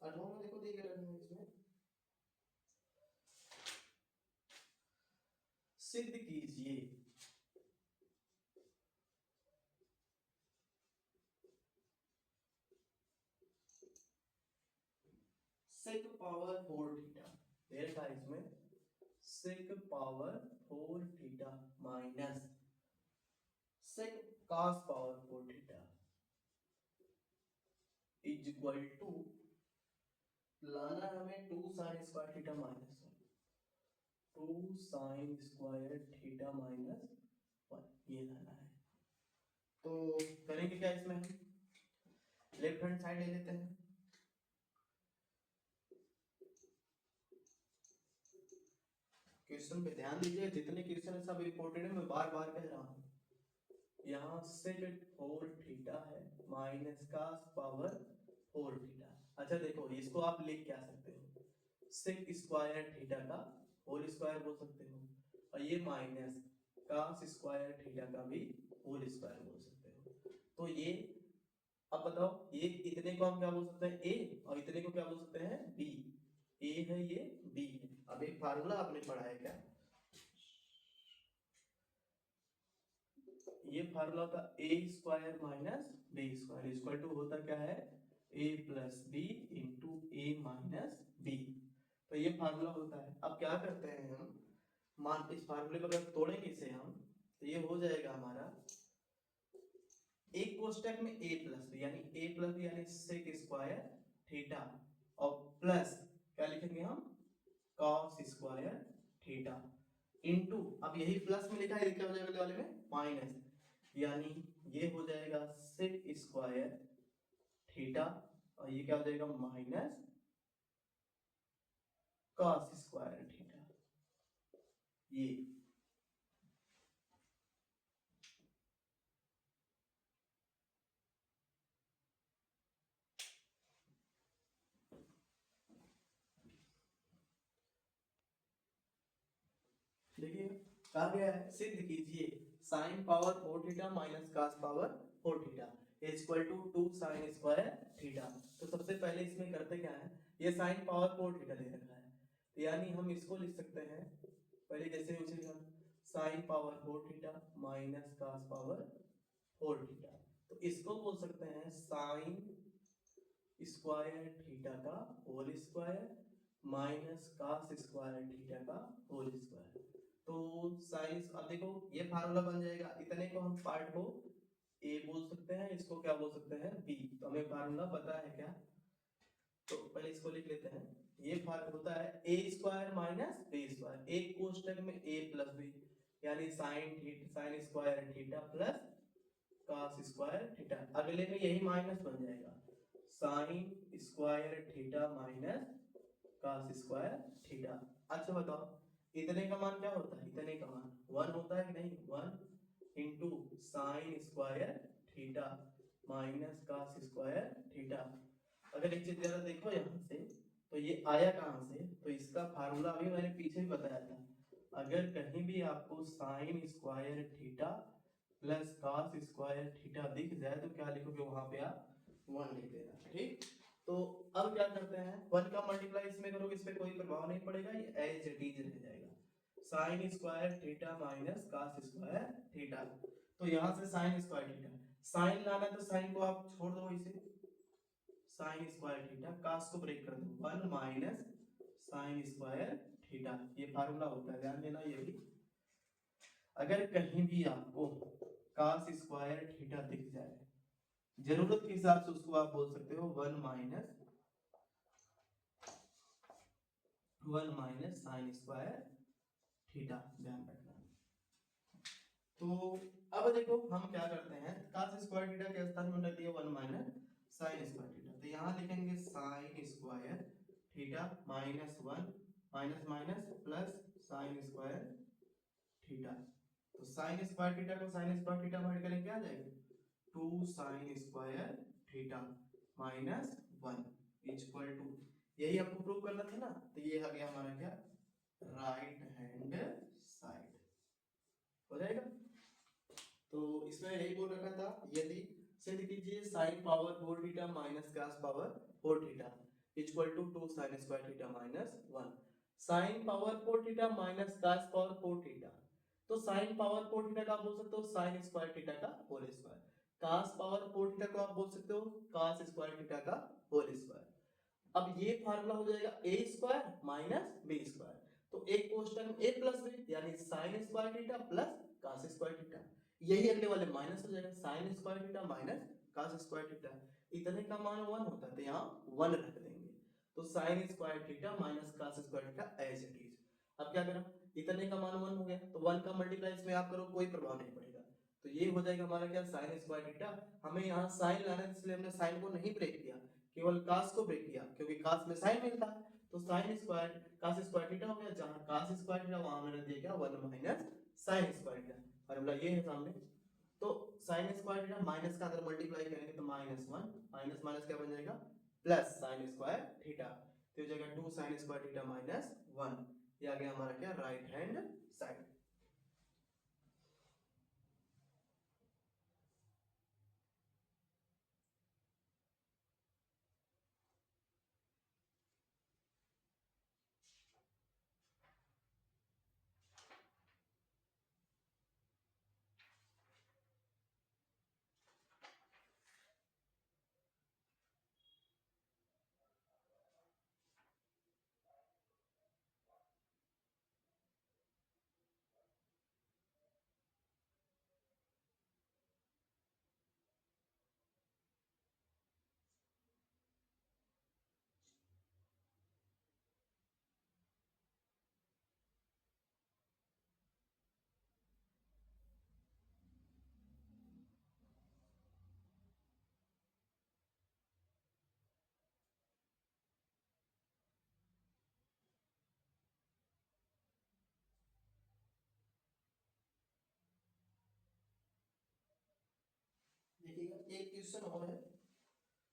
अठारह में देखो दिए गए हैं इसमें सिद्ध कीजिए sec पावर 4 थीटा, देर था इसमें sec power 4 theta minus sec cos power 4 theta, is equal to, लाना है हमें 2 sin square theta minus 2 sin square theta minus 1, ये लाना है। तो करेंगे क्या इसमें, हम लेफ्ट हैंड साइड ले लेते हैं। क्वेश्चन पे ध्यान दीजिए, जितने क्वेश्चन है सब इंपॉर्टेंट है, मैं बार बार कह रहा हूँ। यहाँ सेक 4 थीटा है माइनस कास पावर 4 थीटा। अच्छा देखो, इसको आप लिख क्या सकते हो, सेक स्क्वायर थीटा का होल स्क्वायर बोल सकते हो, और ये माइनस कास स्क्वायर थीटा का भी होल स्क्वायर बोल सकते हो। तो ये अब बताओ, ये इतने को हम क्या बोल सकते हैं, ए, और इतने को क्या बोल सकते हैं, बी। ए है ये, बी है। अब एक फार्मूला आपने पढ़ा है क्या, ये फार्मूला होता A square minus B square equal to होता क्या है, A plus B into A minus B. तो ये फार्मूला होता है। अब क्या करते हैं हम, मान इस फार्मूले को अगर तोड़ेंगे इसे हम, तो ये हो जाएगा हमारा एक कोष्टक में a प्लस बी, यानी a प्लस बी यानी सेक स्क्वायर थीटा, और प्लस क्या लिखेंगे हम, कॉस स्क्वायर थीटा, इनटू अब यही प्लस में लिखा है, क्या हो जाएगा अगले वाले में माइनस, यानी ये हो जाएगा सेक स्क्वायर थीटा, और ये क्या हो जाएगा माइनस कॉस स्क्वायर थीटा। ये देखिए कहा गया है, सिद्ध कीजिए sine power 4 theta minus cos power 4 theta is equal to 2 sin square theta. तो सबसे पहले इसमें करते क्या है, ये साइन पावर 4 थीटा दे रखा है, तो यानी हम इसको लिख सकते हैं, पहले जैसे उसे लिखा sine power 4 theta minus cos power 4 theta, तो इसको बोल सकते हैं साइन स्क्वायर थीटा का whole square minus cos square theta का होल स्क्वायर। तो साइन, अब देखो ये फार्मूला बन जाएगा, इतने को हम पार्ट को a बोल सकते हैं, इसको क्या बोल सकते हैं b। तो हमें फार्मूला पता है क्या, तो पहले इसको लिख लेते हैं। ये फार्मूला होता है a square minus b square, एक कोष्टक में a प्लस b, यानी sign square theta plus cos square theta, अगले में यही माइनस बन जाएगा, sign square theta minus cos square theta. अच्छा बताओ इतने का मान क्या होता है, इतने का मान 1 होता है कि नहीं, 1 into sine square theta minus cos square theta. अगर एक चीज जरा देखो यहाँ से, तो ये आया कहाँ से, तो इसका फार्मूला अभी मैंने पीछे ही बताया था, अगर कहीं भी आपको sign square theta plus cos square theta दिख जाए तो क्या लिखोगे, वहां पे आप 1 लिख देना, ठीक। तो अब क्या करते हैं, 1 का मल्टीप्लाई इसमें करोगे, इस पे कोई प्रभाव नहीं पड़ेगा, ये एज इट इज रह जाएगा, sign square theta minus cos square theta. तो यहां से साइन स्क्वायर थीटा, साइन लाना तो साइन को आप छोड़ दो इसे, साइन स्क्वायर थीटा, cos को ब्रेक कर दो, 1 माइनस साइन स्क्वायर थीटा, ये फार्मूला होता है, ध्यान देना ये भी। अगर कहीं भी आपको cos स्क्वायर थीटा दिख जाए, जरूरत के हिसाब से उसको आप बोल सकते हो 1 माइनस साइन स्क्वायर थीटा, ध्यान रखना। तो अब देखो हम क्या करते हैं, cos स्क्वायर थीटा के स्थान में रख दिया 1 माइनस साइन स्क्वायर थीटा, तो यहाँ लिखेंगे sine square theta minus 1 minus minus plus sine square theta. तो साइन स्क्वायर थीटा को साइन स्क्वायर थीटा में ऐड करेंगे, क्या आ जाएगा 2 sine square theta minus 1 equal to, यही आपको प्रूव करना था ना, तो ये आ गया हमारा क्या, राइट हैंड साइड हो जाएगा। तो इसमें यही बोल रखा था, यदि सिद्ध कीजिए sine power 4 theta minus cos power 4 theta equal to 2 sine square theta minus 1, sine power 4 theta minus cos power 4 theta, तो साइन पावर 4 थीटा का आप बोल सकते हो साइन स्क्वायर थीटा का whole square, cos power 4 theta को आप बोल सकते हो cos स्क्वायर थीटा का होल स्क्वायर। अब ये फार्मूला हो जाएगा a square minus b square, तो एक कोष्टक में a प्लस b यानी sign square theta plus cos square theta, यही अगले वाले माइनस हो जाएगा, sign square theta minus cos square theta, इतने का मान 1 होता है तो यहाँ 1 रख देंगे, तो sine square theta minus cos square theta as it is. अब क्या करा, इतने का मान 1 हो गया तो 1 का मल्टीप्लाई इसमें आप करो, कोई प्रभाव नहीं पड़ेगा, तो ये हो जाएगा हमारा क्या, साइन स्क्वायर थीटा। हमें यहाँ साइन लाना है इसलिए हमने साइन को नहीं ब्रेक किया, केवल कॉस को ब्रेक किया, क्योंकि कॉस में साइन मिलता है, तो sine square cos square theta हो गया, जहां कॉस स्क्वायर थीटा वहां मैंने दिया क्या 1 minus sine square theta, formula ये है सामने। तो साइन स्क्वायर थीटा माइनस का अगर मल्टीप्लाई करेंगे तो -1 माइनस माइनस क्या बन जाएगा प्लस साइन स्क्वायर थीटा, तो हो जाएगा 2 साइन स्क्वायर थीटा -1, ये आ गया हमारा क्या राइट हैंड साइड। देखिएगा एक क्वेश्चन और है,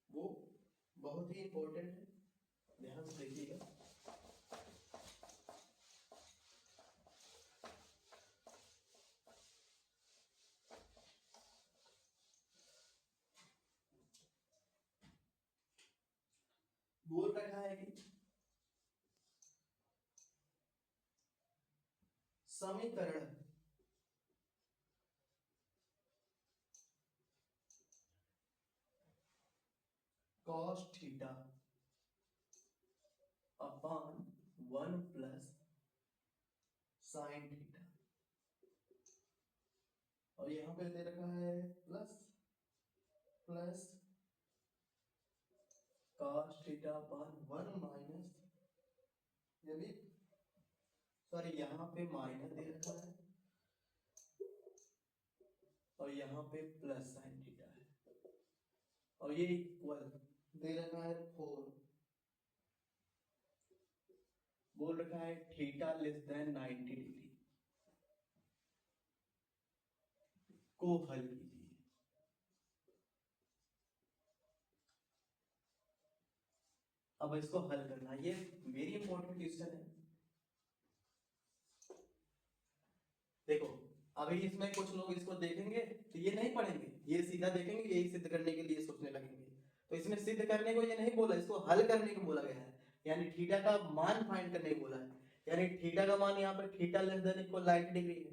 वो बहुत ही इंपॉर्टेंट है, ध्यान से देखिएगा। बोल रखा है कि समीकरण cos theta upon 1 plus sine theta, और यहाँ पे दे रखा है plus plus cos theta upon 1 minus, ये भी सॉरी यहाँ पे माइनस दे रखा है और यहाँ पे प्लस साइन थीटा है, और ये इक्वल दे रखा है 4, बोल रखा है थीटा लेस देन 90 डिग्री को हल कीजिए। अब इसको हल करना, ये वेरी इंपॉर्टेंट क्वेश्चन है। देखो अभी इसमें कुछ लोग इसको देखेंगे तो ये नहीं पढ़ेंगे, ये सीधा देखेंगे, यही सिद्ध करने के लिए सोचने लगेंगे, तो इसमें सिद्ध करने को ये नहीं बोला, इसको हल करने को बोला गया है, यानी थीटा का मान फाइंड करने को बोला है, यानी थीटा का मान यहाँ पर theta less than equal 90 degree है,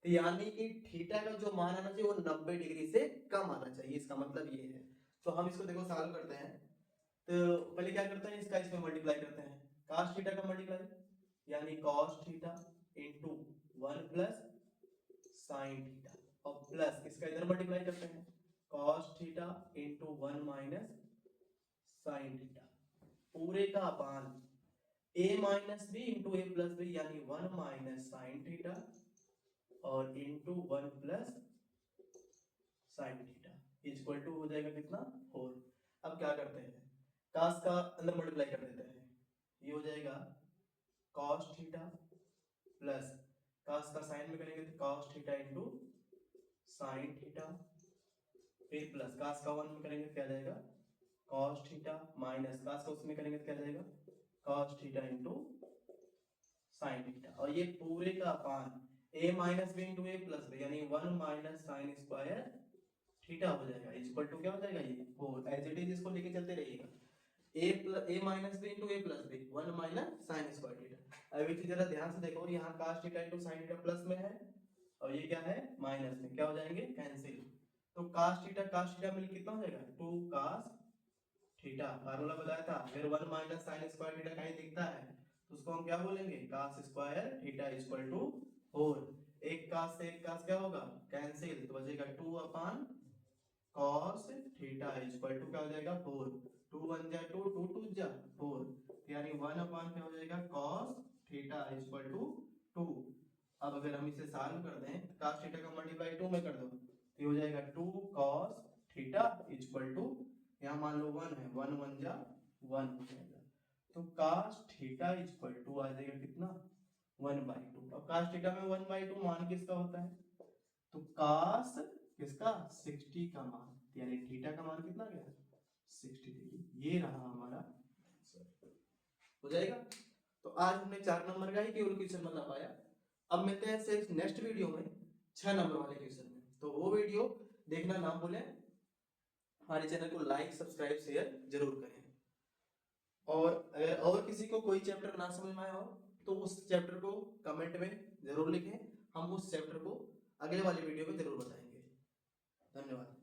तो यानी कि थीटा का जो मान आना चाहिए वो 90 डिग्री से कम आना चाहिए, इसका मतलब ये है। तो हम इसको देखो सॉल्व करते हैं, तो पहले क्या करते हैं, इसका इसमें मल्टीप्लाई करते हैं, cos थीटा का मल्टीप्लाई यानी cos theta into 1 plus sine theta, और प्लस इसका इधर मल्टीप्लाई करते हैं cos theta into 1 minus sine theta, पूरे का upon a minus B into A plus B, यानी 1 माइनस साइन थीटा और into 1 plus sine theta equal to हो जाएगा कितना 4। अब क्या करते हैं, cos का अंदर मल्टीप्लाई कर देते हैं, ये हो जाएगा cos थीटा प्लस cos का साइन में करेंगे तो cos theta into sine theta, फिर प्लस cos का 1 में करेंगे क्या जाएगा cos थीटा माइनस cos का उसमें करेंगे तो क्या जाएगा cos theta into sine theta, और ये पूरे का upon a minus B into A plus B, यानी 1 माइनस साइन स्क्वायर थीटा हो जाएगा इक्वल टू क्या हो जाएगा ये 4, एज इट इज इसको लेके चलते रहिएगा, a minus B into A plus B 1 minus sine square theta. अब एक चीज जरा ध्यान से देखो, यहाँ cos theta into sine theta plus में है और ये क्या है माइनस में, क्या हो जाएंगे कैंसिल, तो cos थीटा मिल कितना हो जाएगा 2 cos थीटा, फार्मूला बताया था, अगर 1 माइनस साइन स्क्वायर थीटा कहीं दिखता है तो उसको हम क्या बोलेंगे cos square theta equal to 4, एक cos से एक cos क्या होगा कैंसिल, तो बचेगा 2 अपान cos थीटा इक्वल टू क्या हो जाएगा 4, 2 1 जा 2, 2 2 जा 4, यानी 1 अपॉन क्या हो जाएगा cos थीटा इक्वल टू 2। अब अगर हम इसे सॉल्व कर दें cos थीटा का मल्टीप्लाई 2 में कर दो तो ये हो जाएगा 2 cos थीटा इक्वल टू, यहाँ मान लो 1 है, 1 1 जा 1 हो जाएगा, तो cos थीटा इक्वल टू आ जाएगा कितना 1/2। अब cos थीटा में 1/2 मान किसका होता है, तो cos किसका 60 का मान, यानी थीटा का मान कितना गया 60 डिग्री। ये रहा हमारा आंसर, हो जाएगा। तो आज हमने 4 नंबर का ही केवल क्वेश्चन बता पाया। अब मिलते हैं से नेक्स्ट वीडियो में 6 नंबर वाले क्वेश्चन में, तो वो वीडियो देखना ना भूलें। हमारे चैनल को लाइक सब्सक्राइब शेयर जरूर करें, और अगर और किसी को कोई चैप्टर ना समझ में आया हो तो उस चैप्टर को कमेंट में जरूर लिखें, हम उस चैप्टर को अगले वाली वीडियो में जरूर बताएंगे। धन्यवाद।